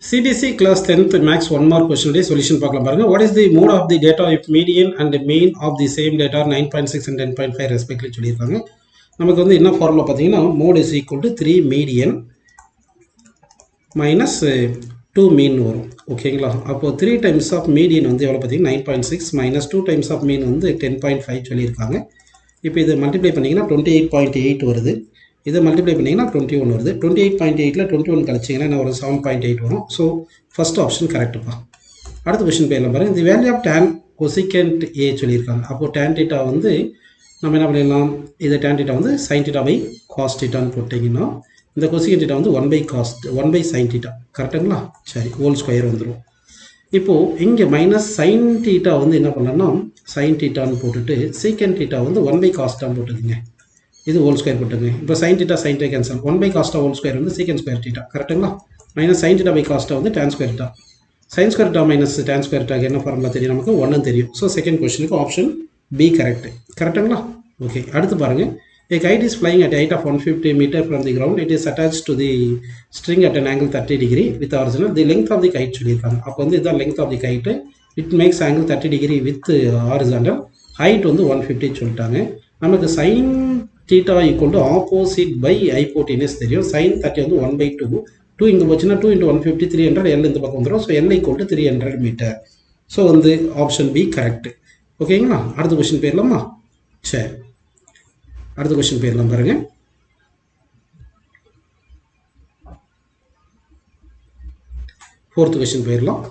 CBC class 10th max 1 mark question day solution பார்க்கலாம் பாருங்க. What is the mode of the data if median and the mean of the same data 9.6 and 10.5 respectively சொல்லியிருக்காங்க. நமக்கு வந்து என்ன formula பார்த்தீங்கன்னா mode is equal to 3 median minus 2 mean வரும். ஓகேங்களா? அப்போ 3 times of median வந்து எவ்வளோ பார்த்தீங்கன்னா 9.6 minus 2 times of mean வந்து 10.5 சொல்லியிருக்காங்க. இப்போ இதை மல்டிப்ளை பண்ணிங்கன்னா 28.8 வருது. இதை மல்டிப்ளை பண்ணிங்கன்னா 21 வருது. 28.8ல் 21 கழிச்சிங்கன்னா என்ன வரும் 7.8 வரும். ஸோ ஃபஸ்ட் ஆப்ஷன் கரெக்டுப்பா. அடுத்த கொஸ்டின் பேரில் பாருங்கள். இந்த value of tan cosecant A சொல்லியிருக்காங்க. அப்போது டேன் டீட்டா வந்து நம்ம என்ன பண்ணிடலாம், இதை டேன் டீட்டா வந்து சைன் டீட்டா பை காஸ் டீட்டான்னு போட்டிங்கன்னா இந்த கொசிகண்ட் டீட்டா வந்து 1 பை சைன் டீட்டா கரெக்டுங்களா? சரி, ஹோல் ஸ்கொயர் வந்துடும். இப்போது இங்கே மைனஸ் சைன் டீட்டா வந்து என்ன பண்ணலாம்னா சைன் டீட்டான்னு போட்டுட்டு சீக்கண்ட் டீட்டா வந்து 1 பை காஸ்டான்னு போட்டுக்குங்க. இது ஹோல் ஸ்கொயர் போட்டுங்க. இப்போ sine theta sine T cancel. 1 by காஸ்டா ஹோல் ஸ்கொயர் வந்து சீக்கண்ட் ஸ்கொயர் டீட்டா கரெக்டுங்களா? மைனஸ் சைன் டீட்டா பை காஸ்டா வந்து tan square theta. Sine square theta minus tan square டீட்டாக்கு என்ன ஃபார்முலா தெரியும் நமக்கு? 1 தெரியும். ஸோ செகண்ட் கொஸ்டினுக்கு ஆப்ஷன் பி கரெக்ட். கரெக்டுங்களா? ஓகே, அடுத்து பாருங்கள். A kite is flying at a height of 150 meter from the ground. It is attached to the string at an angle 30 degree with the original. The length of the kite சொல்லியிருக்காங்க. அப்போ வந்து இதுதான் length of the kite. It makes angle 30 degree with horizontal. Height வந்து 150 சொல்லிட்டாங்க. நமக்கு sin theta equal to opposite by hypotenuse தெரியும். sin 30 வந்து 1 by 2. 2 இங்கே போச்சுன்னா 2 into 150 300. L இந்த பக்கம் வந்துடும். So L equal to 300 meter. So வந்து ஆப்ஷன் பி கரெக்ட். ஓகேங்களா? அடுத்த கொஸ்டின் போயிடலாமா? சரி, அடுத்த கொஸ்டின் போயிடலாம் பாருங்க. ஃபோர்த் கொஸ்டின் போயிடலாம்.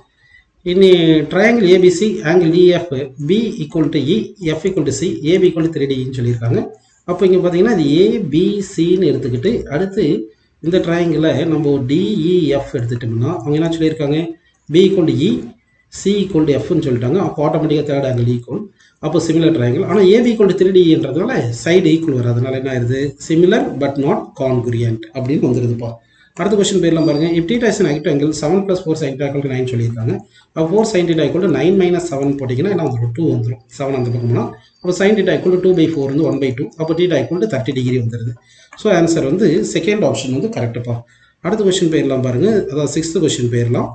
இனி triangle ABC angle DF B equal to E F equal to C AB equal to 3டின்னு சொல்லியிருக்காங்க. அப்போ இங்கே பார்த்தீங்கன்னா இது ஏபிசின்னு எடுத்துக்கிட்டு அடுத்து இந்த ட்ரையாங்கிளை நம்ம டிஇஎஃப் எடுத்துட்டோம்னா அவங்க என்ன சொல்லியிருக்காங்க? B equal to E C equal to எஃப்னு சொல்லிட்டாங்க. அப்போ ஆட்டோமேட்டிக்காக தேர்ட் ஆங்கிள் ஈக்குவல். அப்போ சிமிலர் ட்ரையாங்கிள். ஆனால் ஏபி ஈக்குவல் டு 3டின்றதுனால சைடு ஈக்குவல் வரும். அதனால என்ன ஆயிருது? சிமிலர் பட் நாட் கான்குரியன்ட் அப்படின்னு வந்துருதுப்பா. அடுத்த கொஸ்டின் பேர்லாம் பாருங்க. If theta is an acute angle 7 + 4 sin theta = 9 சொல்லியிருக்காங்க. அப்போ 4 sin theta = 9 - 7 போட்டிங்கன்னா என்ன வந்துடும்? 2 வந்துடும். 7 அந்த பக்கம்னா அப்போ sin theta = 2 by 4 வந்து 1 by 2. அப்போ theta = 30 டிகிரி வந்துடுது. ஸோ ஆன்சர் வந்து செகண்ட் ஆப்ஷன் வந்து கரெக்டுப்பா. அடுத்த கொஸ்டின் பேர்லாம் பாருங்க. அதாவது சிக்ஸ்த் கொஸ்டின் பேர்லாம்.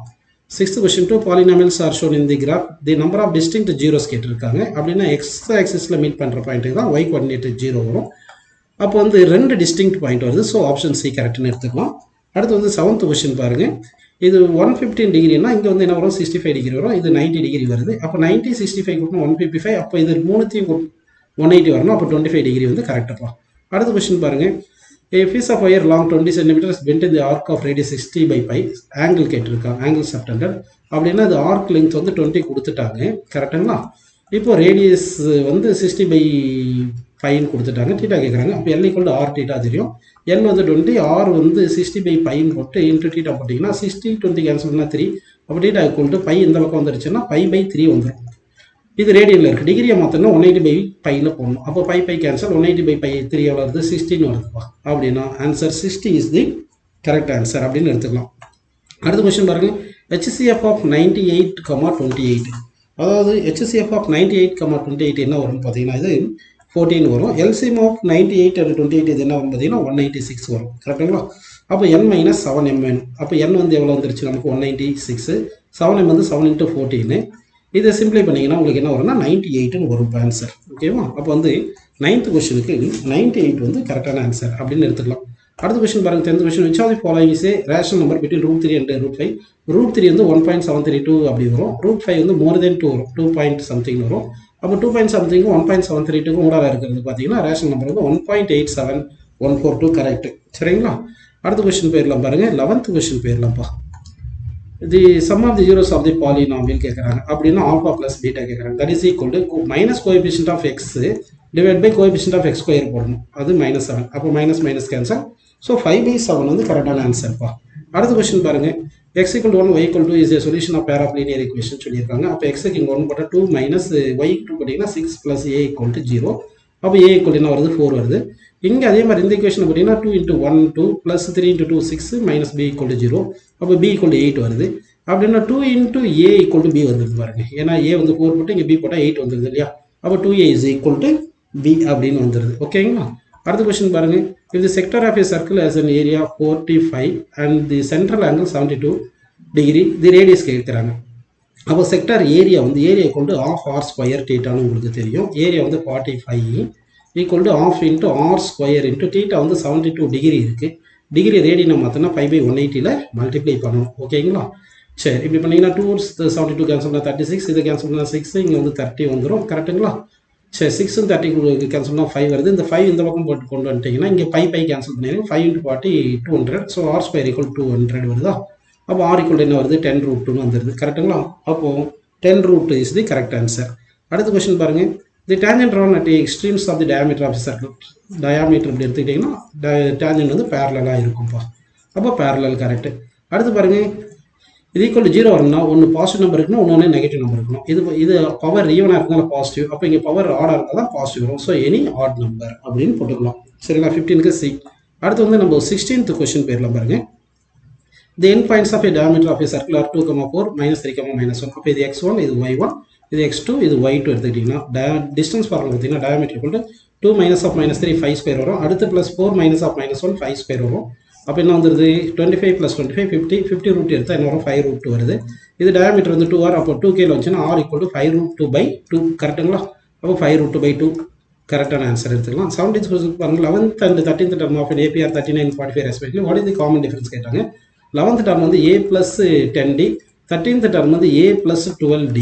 Sixth question 2 polynomials are shown in the graph. The number of distinct zeros கேட்டிருக்காங்க. அப்படின்னா எக்ஸ் ஆக்சிஸில் மீட் பண்ணுற பாயிண்ட்டுக்கு தான் y கோஆர்டினேட் 0 வரும். அப்போ வந்து 2 டிஸ்டிங்க்ட் பாயிண்ட் வருது. ஸோ ஆப்ஷன் சி கரெக்ட்னு எடுத்துக்கலாம். அடுத்து வந்து செவன்த் கொஸ்டின் பாருங்க. இது 115 டிகிரினா இங்கே வந்து என்ன வரும்? 65 டிகிரி வரும். இது 90 டிகிரி வருது. அப்போ 90 65 கூட்டணும் 155. அப்போ இது மூணுத்தையும் 180 வரணும். அப்போ 25 டிகிரி வந்து கரெக்டாக. அடுத்த கொஸ்டின் பாருங்க. A piece of wire long 20 cm bent in the arc of radius 60 by pi. Angle கேட்டிருக்காங்க. Angle subtended. அப்படின்னா அது ஆர்க் லென்த் வந்து 20 கொடுத்துட்டாங்க. கரெக்டுங்களா? இப்போ ரேடியஸ் வந்து 60 by 5 கொடுத்துட்டாங்க. டீட்டா கேட்குறாங்க. அப்போ L = R டீட்டா தெரியும். L வந்து 20, R வந்து 60 by 5 போட்டு இன்ட்டு டீட்டா போட்டிங்கன்னா 60 20 கேன்சல் பண்ணால் 3. அப்போ டீட்டா = பை இந்த பக்கம் வந்துருச்சுன்னா பை பை 3 வந்துடும். இது ரேடியனில் இருக்குது. டிகிரியை மாற்றணும் 180 by பையில் போடணும். அப்போ by by cancel 180 by by 3 எவ்வளோ வருது? 16 வருதுப்பா. அப்படின்னா answer 60 is the correct answer அப்படின்னு எடுத்துக்கலாம். அடுத்த கொஸ்டின் பாருங்கள். HCF of 98, 28. அதாவது HCF of 98, 28 என்ன வரும்னு பார்த்தீங்கன்னா இது 14 வரும். LCM of 98 and 28 இது என்ன வரும் பார்த்தீங்கன்னா 196 வரும். கரெக்டுங்களா? அப்போ n - 7m வேணும். அப்போ n வந்து எவ்வளோ வந்துருச்சு நமக்கு? 196. 7m வந்து 7 × 14. இதை சிம்பிளை பண்ணிங்கன்னா உங்களுக்கு என்ன வரும்னா 98ன்னு வரும் ஆன்சர். ஓகேவா? அப்போ வந்து 9th கொஸ்டினுக்கு 98 வந்து கரெக்டான ஆன்சர் அப்படின்னு எடுத்துக்கலாம். அடுத்த கொஸ்டின் பாருங்க. 10th question. which of the following is a rational number between √3 and √5? √3 வந்து 1.732 அப்படி வரும். √5 வந்து more than 2 வரும். 2 பாயிண்ட் சம்திங் வரும். அப்போ 2 பாயிண்ட் சம்திங்கும் 1.732க்கும் ஊடாக இருக்கிறது பார்த்தீங்கன்னா ரேஷனல் நம்பர் வந்து 1.87142 கரெக்ட். சரிங்களா? அடுத்த கொஸ்டின் போயிடலாம் பாருங்க. 11th கொஸ்டின் போயிடலாம்ப்பா. The sum of the zeros of the polynomial கேட்குறாங்க. அப்படின்னா ஆல்ஃபா ப்ளஸ் பீட்டா கேட்குறாங்க. That is equal to minus coefficient of x divide by coefficient of x square போடணும். அது -7. அப்போ மைனஸ் மைனஸ் கேன்சல். ஸோ 5/7 வந்து கரெக்டான ஆன்சர்ப்பா. அடுத்த கொஸ்டின் பாருங்க. x = 1 y = 2 is a solution of pair of linear equation சொல்லியிருக்காங்க. அப்போ எக்ஸுக்கு இங்கே 1 போட்டால் 2 மைனஸ் y 2 போட்டிங்கன்னா 6 + a = 0. அப்போ a = என்ன வருது? 4 வருது. இங்கே அதே மாதிரி இந்த ஈக்குவேஷன் பார்த்தீங்கன்னா 2 × 1 2 + 3 × 2 6 - b = 0. அப்போ b = 8 வருது. அப்படின்னா 2 × a = b வந்துருது பாருங்க. ஏன்னா a வந்து 4 போட்டு இங்கே b போட்டால் 8 வந்துருது இல்லையா? அப்போ 2a = b அப்படின்னு வந்துடுது. ஓகேங்களா? அடுத்த கொஸ்டின் பாருங்க. if the sector of a circle has an area 45 and the central angle 72, degree, இது ரேடியஸ் கேட்குறாங்க. அப்போ செக்டார் ஏரியா வந்து ஏரியா கொண்டு ஆஃப் ஆர் ஸ்கொயர் டீட்டான்னு உங்களுக்கு தெரியும். ஏரியா வந்து 45 equal to half into r square into theta வந்து 72 டிகிரி இருக்குது. டிகிரி ரேடியனை மாற்றினா 5/180 மல்டிப்ளை பண்ணணும். ஓகேங்களா? சரி, இப்படி பண்ணிங்கன்னா 2 72 கேன்சல் பண்ணால் 36, இதை கேன்சல் பண்ணால் 6, இங்கே வந்து 30 வந்துடும். கரெக்டுங்களா? சரி, 6 30 கேன்சல் பண்ணால் 5 வருது. இந்த 5 இந்த பக்கம் போட்டு கொண்டு வந்துட்டிங்கன்னா இங்கே 5 கேன்சல் பண்ணிடுங்க. 5 × 40 200. ஸோ ஆர் ஸ்கொயர் ஈக்குவல் 200 வருதா? அப்போ ஆர் ஈக்குவல் என்ன வருது? 10√2 வந்துடுது. கரெக்டுங்களா? அப்போது 10√2 இஸ் தி கரெக்ட் ஆன்சர். அடுத்த கொஸ்டின் பாருங்கள். தி tangent drawn at the extremes of the diameter of the circle. Diameter இப்படி எடுத்துக்கிட்டிங்கன்னா டேஞ்சன்ட் வந்து பேரலாக இருக்கும்ப்பா. அப்போ பேரலல் கரெக்டு. அடுத்து பாருங்கள், இது ஈக்குவல் டு 0 வரணும்னா ஒன்று பாசிட்டிவ் நம்பர் இருக்கணும், ஒன்று நெகட்டிவ் நம்பர் இருக்கணும். இது பவர் ஈவனாக இருந்தாலும் பாசிட்டிவ், அப்போ இங்கே பவர் ஆடாக இருந்தால் தான் பாசிட்டிவ் வரும். ஸோ எனி ஆட் நம்பர் அப்படின்னு போட்டுக்கலாம். சரிங்களா? 15க்கு சி. அடுத்து வந்து நம்ம 16th கொஸ்டின் பேரில் பாருங்கள். The end points of a diameter of a circle are 2, 4, -3, -1. அப்போ இது x1, இது y1, இது x2, இது y2 எடுத்துக்கிட்டிங்கன்னா டிஸ்டன்ஸ் ஃபார்முலா பார்த்தீங்கன்னா டயாமீட்டர் ஈக்குவல் டு 2 - 3 5 ஸ்கொயர் வரும். அடுத்து +4 - -1 5 ஸ்கொயர் வரும். அப்போ என்ன வந்துடுது? 25 + 25 50. 50 ரூட் எடுத்தால் என்ன வரும்? 5√2 வருது. இது டயாமீட்டர் வந்து 2r. அப்போ 2k வந்துச்சுன்னா r ஈக்குவல் டு 5√2/2. கரெக்டுங்களா? அப்போ 5√2/2 கரெக்டான ஆன்சர் எடுத்துக்கலாம். 17th கொஸ்டின் பாருங்கள். 11th and 13th term of an APR 39 45 respectively. What is the common difference கேட்டாங்க. 11th term வந்து a + 10d, 13th term வந்து a + 12d.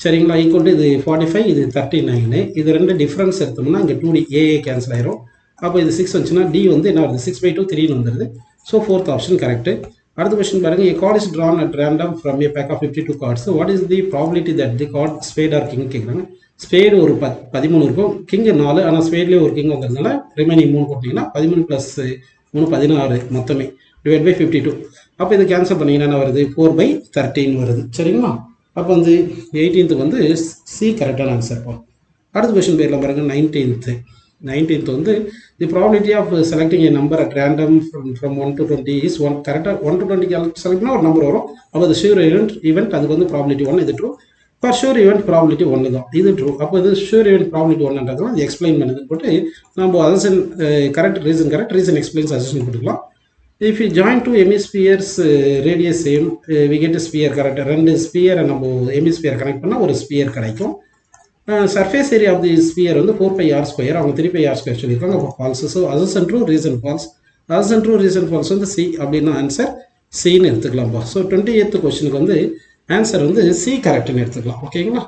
சரிங்களா? ஈக்குவல் டு இது 45, இது 39. இது ரெண்டு டிஃப்ரென்ஸ் எடுத்தோம்னா இங்கே 2d a கேன்சல் ஆயிரும். அப்போ இது 6 வந்துச்சுன்னா d வந்து என்ன வருது? 6/2 3 வந்துடுது. So 4th option correct. அடுத்த கொஸ்டின் பாருங்கள். A card is drawn at random from a pack of 52 cards. What is the probability that the card spade or king கேட்குறாங்க. ஸ்பேடு ஒரு 13 இருக்கும், கிங் 4. ஆனால் ஸ்பேட்லேயே ஒரு கிங் வந்ததுனால ரிமைனிங் 3 போட்டிங்கன்னா 13 + 3 16 மொத்தமே /52. அப்போ இது கேன்சல் பண்ணிங்கன்னா என்ன வருது? 4/13 வருது. சரிங்களா? அப்போ வந்து 18th வந்து சி கரெக்டான ஆன்சர். அடுத்த கொஸ்டின் பேரில் பாருங்கள். 19th வந்து the probability of selecting a number at random from 1 to 20 is 1. கரெக்டாக 1 to 20 செலக்ட் பண்ணால் ஒரு நம்பர் வரும். அப்போ அது ஷூர் ஈவெண்ட் அதுக்கு வந்து ப்ராபிலிட்டி 1. இது true. For sure event probability 1 தான். இது ட்ரூ. அப்போ இது ஷூர் ஈவெண்ட் ப்ராபிலிட்டி 1ன்றதுலாம் அது எக்ஸ்பிளைன் பண்ணுதுன்னு போட்டு நம்ம assertion correct reason explains assertion போட்டுக்கலாம். If we join two hemispheres radius same, we get a sphere. கரெக்டாக ரெண்டு ஸ்பியரை நம்ம ஹெமிஸ்பியர் கனெக்ட் பண்ணால் ஒரு ஸ்பியர் கிடைக்கும். Surface area of the sphere வந்து 4πr². அவங்க 3πr² சொல்லியிருக்காங்க. அப்போ false. So assertion true, reason false. Assertion true, reason false வந்து சி அப்படின்னா ஆன்சர் சின்னு எடுத்துக்கலாம்ப்பா. ஸோ 28th கொஸ்டினுக்கு வந்து ஆன்சர் வந்து சி கரெக்டுன்னு எடுத்துக்கலாம். ஓகேங்களா?